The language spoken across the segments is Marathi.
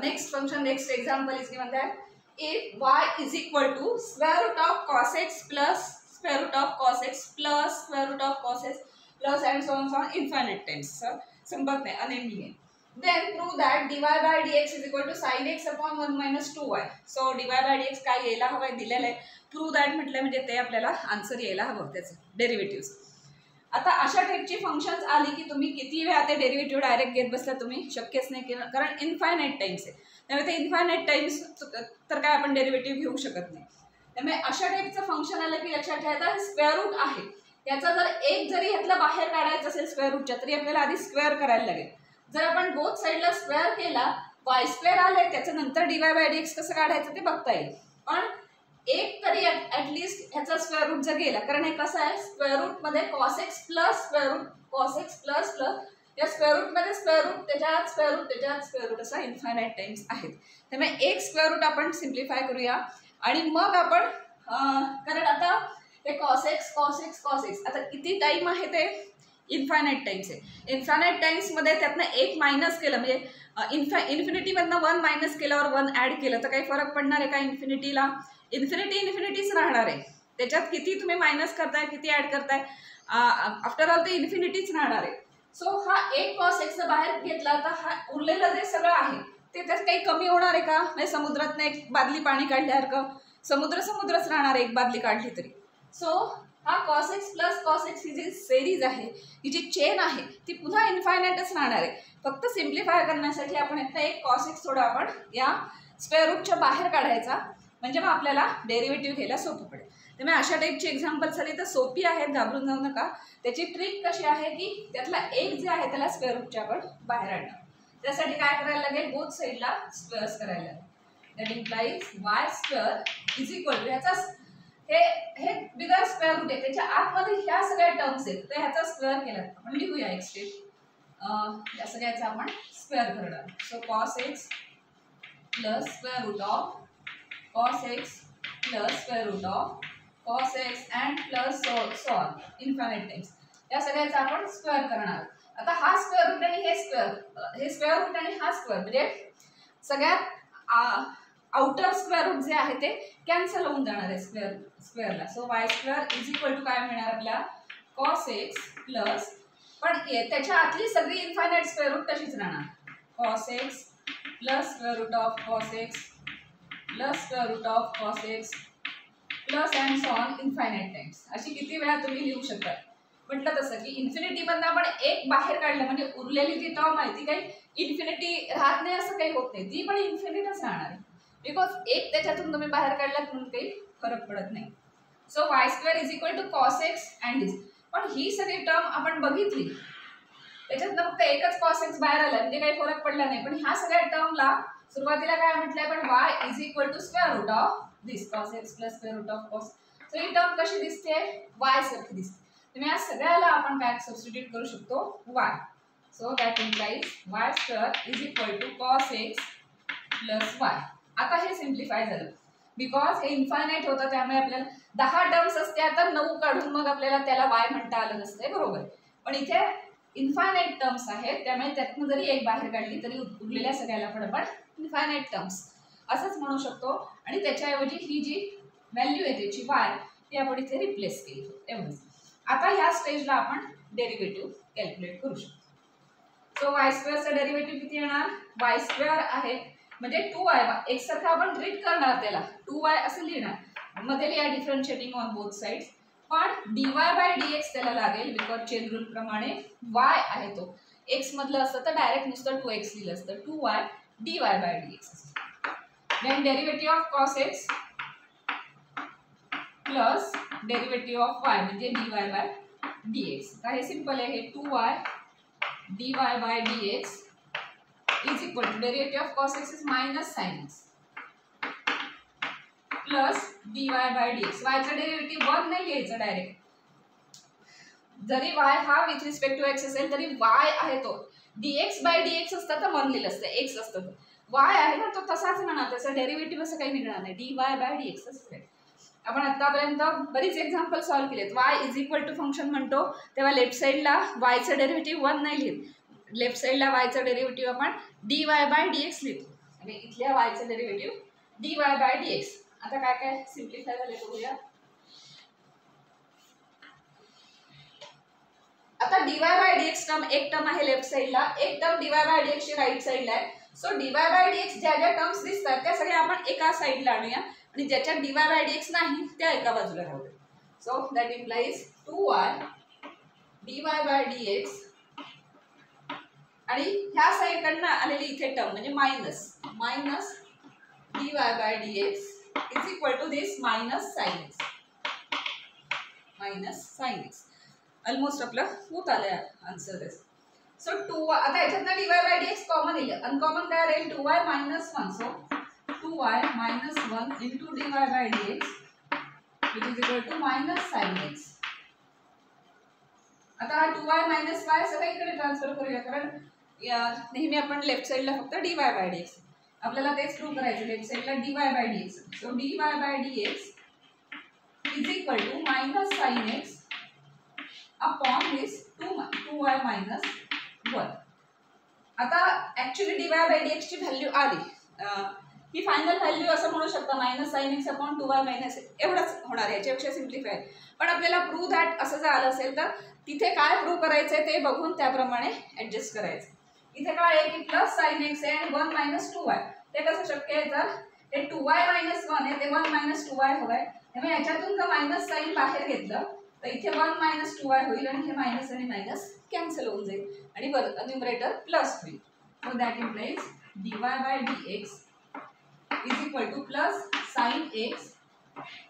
next function, next example is given that if y is equal to square root of cos x plus square root of cos x plus square root of cos x plus and so on infinite times. संपत नाही, unending आहे. Then prove that dy by dx is equal to sin x upon 1 minus 2y. So dy by dx काय यायला हवंय दिलेलं आहे. Prove that म्हटलं म्हणजे ते आपल्याला आन्सर यायला हवं त्याचं डेरिव्हेटिव्ह. आता अशा टाइपची फंक्शन्स आली की तुम्ही किती वेळा ते डेरिव्हेटिव्ह डायरेक्ट घेत बसला तुम्ही शक्यच नाही, कारण इन्फायनाइट टाइम्स आहे. त्यामुळे ते इन्फायनाइट टाइम्स तर काय आपण डेरिव्हेटिव्ह घेऊ शकत नाही. त्यामुळे अशा टाइपचं फंक्शन आलं की लक्षात ठेवायचं स्क्वेअर रूट आहे त्याचा जर एक जरी ह्यातला बाहेर काढायचं असेल स्क्वेअर रूटच्या तरी आपल्याला आधी स्क्वेअर करायला लागेल. जर आपण बोथ साईडला स्क्वेअर केला वाय स्क्वेअर आले त्याच्या नंतर dy बाय dx कसं काढायचं ते बघता येईल. पण एक तरी ॲटलिस्ट ह्याचा स्क्वेअर रूट जर गेला, कारण हे कसं आहे स्क्वेअर रूट मध्ये cos x plus square root cos x plus plus या स्क्वेअर रूट मध्ये स्क्वेअर रूट त्याच्यात स्क्वेअर रूट त्याच्यात स्क्वेअर रूट असा इन्फायनाइट टाइम्स आहेत. त्यामुळे एक स्क्वेअर रूट आपण सिम्प्लिफाय करूया आणि मग आपण कारण आता ते cos x आता किती टाइम आहे ते इन्फायनाइट टाइम्स आहे. इन्फायनाइट टाइम्स मध्ये त्यातनं एक मायनस केलं म्हणजे इन्फिनिटीमधनं 1 मायनस केल्यावर 1 ॲड केलं तर काही फरक पडणार आहे का इन्फिनिटीला? इन्फिनिटीच राहणार आहे. त्याच्यात किती तुम्ही मायनस करताय किती ॲड करताय आफ्टर ऑल ते इन्फिनिटीच राहणार आहे. सो हा एक cos x बाहेर घेतला तर हा उरलेलं जे सगळं आहे ते त्यात काही कमी होणार आहे का? म्हणजे समुद्रातनं एक बादली पाणी काढल्यासारखं समुद्रच राहणार आहे एक बादली काढली तरी. सो हा cos x plus cos x ही जी सेरीज आहे ही जी चेन आहे ती पुन्हा इन्फायनाइटच राहणार आहे. फक्त सिम्प्लिफाय करण्यासाठी आपण इथं एक cos x थोडं आपण या स्क्वेअर रूटच्या बाहेर काढायचा म्हणजे मग आपल्याला डेरिव्हेटिव्ह घ्यायला सोपं पडेल. त्यामुळे अशा टाईपची एक्झाम्पल्स आली तर सोपी आहेत, घाबरून जाऊ नका. त्याची ट्रिक कशी आहे की त्यातला एक जे आहे त्याला स्क्वेअर रूटच्या आपण बाहेर आणणार. त्यासाठी काय करायला लागेल बोथ साईडला स्क्वेअर्स करायला लागेल. That implies y square is equal to ह्याचा हे बिगर स्क्वेअर रूट आहे त्याच्या आतमध्ये ह्या सगळ्या टर्म्स आहेत तर ह्याचा स्क्वेअर केला आपण लिहूया एक स्टेप या सगळ्याचा आपण स्क्वेअर करणार. So cos x plus square root of cos x plus square root of cos x and plus so on infinite times या सगळ्याचा आपण स्क्वेअर करणार. आता हा स्क्वेअर रूट आणि हे स्क्वेअर रूट आणि हा स्क्वेअर म्हणजे सगळ्यात आउटर स्क्वेअर रूट जे आहे ते कॅन्सल होऊन जाणार आहे स्क्वेअरला. So y square is equal to काय मिळणार आपल्याला cos x प्लस पण त्याच्या आतली सगळी इन्फायनाइट स्क्वेअर रूट तशीच राहणार cos x plus square root of cos x plus square root of cos x plus and so on infinite times. अशी किती वेळा तुम्ही लिहू शकता. म्हटलं तसं की इन्फिनिटीमधनं आपण एक बाहेर काढलं म्हणजे उरलेली जी टर्म आहे ती काही इन्फिनिटी राहत नाही असं काही होत नाही, ती पण इन्फिनिटच राहणार आहे बिकॉज एक त्याच्यातून तुम्ही बाहेर काढला म्हणून काही फरक पडत नाही. So y square is equal to cos x and this. पण ही सगळी टर्म आपण बघितली त्याच्यातनं फक्त एकच cos x बाहेर आला म्हणजे काही फरक पडला नाही. पण ह्या सगळ्या टर्मला सुरुवातीला काय म्हटलंय पण y is equal to square root of this cos x plus square root of cos. So ही टर्म कशी दिसते y सारखी दिसते. तुम्ही या सगळ्याला आपण काय सबस्टिट्यूट करू शकतो y. So that implies y square is equal to cos x plus y. आता हे सिम्प्लिफाय झालं बिकॉज हे इन्फायनाइट होतं त्यामुळे आपल्याला 10 टर्म्स असते आता 9 काढून मग आपल्याला त्याला y म्हणता आलं नसतंय बरोबर. पण इथे इन्फायनाइट टर्म्स आहेत त्यामुळे त्यातून जरी एक बाहेर काढली तरी उरलेल्या सगळ्याला पण आपण इन्फायनाइट टर्म्स असंच म्हणू शकतो आणि त्याच्याऐवजी ही जी व्हॅल्यू आहे त्याची y ती आपण इथे रिप्लेस केली एवढंच. आता ह्या स्टेजला आपण डेरिव्हेटिव्ह कॅल्क्युलेट करू शकतो. सो वाय स्क्वेअरचं डेरिव्हेटिव्ह किती येणार वाय स्क्वेअर आहे म्हणजे 2y एक सारखं आपण ट्रीट करणार त्याला 2y असं लिहिणार मध्ये लिहा डिफरन्शिएटिंग ऑन बोथ साइड्स. पण dy बाय dx त्याला लागेल बिकॉज चेन रूल प्रमाणे y आहे तो x मधलं असतं तर डायरेक्ट नुसतं 2x लिहिलं असतं 2y dy by dx. Then derivative of cos x plus derivative of y म्हणजे dy बाय dx. आता हे सिंपल आहे हे 2y dy by dx is equal to derivative of cos x is minus sin x plus dy by dx. y चा डेरिव्हेटिव्ह 1 नाही घ्यायचा डायरेक्ट. जरी y हा विथ रिस्पेक्ट टू x असेल तरी y आहे तो dx by dx असतं तर 1 लिहिलं असतं x असतं तर y आहे ना तो तसाच म्हणा त्याचा डेरिव्हेटिव्ह असं काही निघणार नाही dy by dx असं. आपण आतापर्यंत बरीच एक्झाम्पल सॉल्व्ह केलेत. y is equal to function म्हणतो तेव्हा लेफ्ट साईडला y चा डेरिव्हेटिव्ह 1 नाही लिहित लेफ्ट साईडला y चा डेरिव्हेटिव्ह आपण dy बाय dx लिहितो. आणि इथल्या वायचं डेरिव्हेटिव्ह dy बाय dx. आता काय काय सिम्प्लिफाय झाले बघूया. आता dy बाय dx टर्म एक टर्म आहे लेफ्ट साइडला, एक टर्म dy बाय dx ची राइट साइडला आहे. सो dy बाय dx ज्या ज्या टर्म्स दिसतात त्या सगळ्या आपण एका साइडला आणूया आणि ज्याच्यात dy बाय dx नाही त्या एका बाजूला राहू दे. So that implies 2y dy by dx आणि ह्या साइड कडनं आलेली इथे टर्म म्हणजे minus dy by dx is equal to this minus sin x. Almost आपलं होत आलंय आन्सर दिस. सो 2 आता याच्यातनं dy बाय dx कॉमन येईल, अनकॉमन काय राहील 2y minus 1. So 2y minus 1 into dy by dx which is equal to minus sin x. आता हा 2y minus y सगळं इकडे ट्रान्सफर करूया, कारण नेहमी आपण लेफ्ट साइडला फक्त dy by dx, आपल्याला तेच प्रूव्ह करायचं लेफ्ट साइडला dy by dx. So dy by dx is equal to minus sin x upon this 2y minus 1. आता ऍक्च्युअली dy by dx ची व्हॅल्यू आली, ही फायनल व्हॅल्यू असं म्हणू शकता minus sine x upon 2y minus एवढंच होणार आहे, याच्यापेक्षा सिम्प्लिफाय. पण आपल्याला प्रूव्ह दॅट असं जर आलं असेल तर तिथे काय प्रूव्ह करायचंय ते बघून त्याप्रमाणे ऍडजस्ट करायचं. इथे काय आहे की प्लस साइन एक्स आहे आणि 1 मायनस 2y, ते कसं शक्य आहे तर हे 2y मायनस 1 आहे ते 1 मायनस 2y हवंय, त्यामुळे याच्यातून जर मायनस साइन बाहेर घेतलं तर इथे 1 मायनस 2y होईल आणि हे मायनस आणि मायनस कॅन्सल होऊन जाईल आणि न्यूमरेटर प्लस होईल. So that implies dy by dx is equal to plus sine x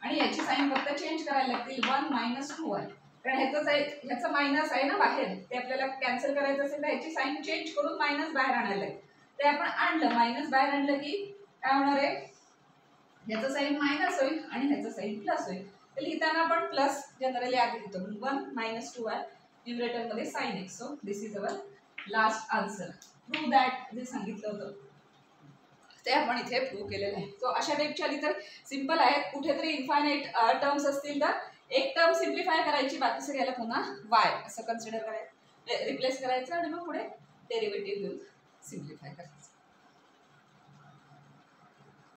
आणि याची साइन फक्त चेंज करायला लागतील 1 मायनस 2y, कारण ह्याचं मायनस आहे ना बाहेर, ते आपल्याला कॅन्सल करायचं असेल तर ह्याची साइन चेंज करून मायनस बाहेर आणायला आहे. ते आपण आणलं, मायनस बाहेर आणलं की काय होणार आहे, ह्याचं साइन मायनस होईल आणि ह्याचं साइन प्लस होईल. तर लिहिताना आपण प्लस जनरली आधी लिहितो, 1 मायनस 2y न्यूमरेटर मध्ये sine x. So this is our last answer. Prove that जे सांगितलं होतं ते आपण इथे प्रूव्ह केलेलं आहे. सो अशा टाईपची आली तर सिंपल आहेत. कुठेतरी इन्फायनाइट टर्म्स असतील तर एक टर्म सिम्प्लिफाय करायची, बाकी सगळ्याला पुन्हा y असं कन्सिडर करायचं, रिप्लेस करायचं आणि मग पुढे डेरिव्हेटिव्ह घेऊन सिम्प्लिफाय करायचं.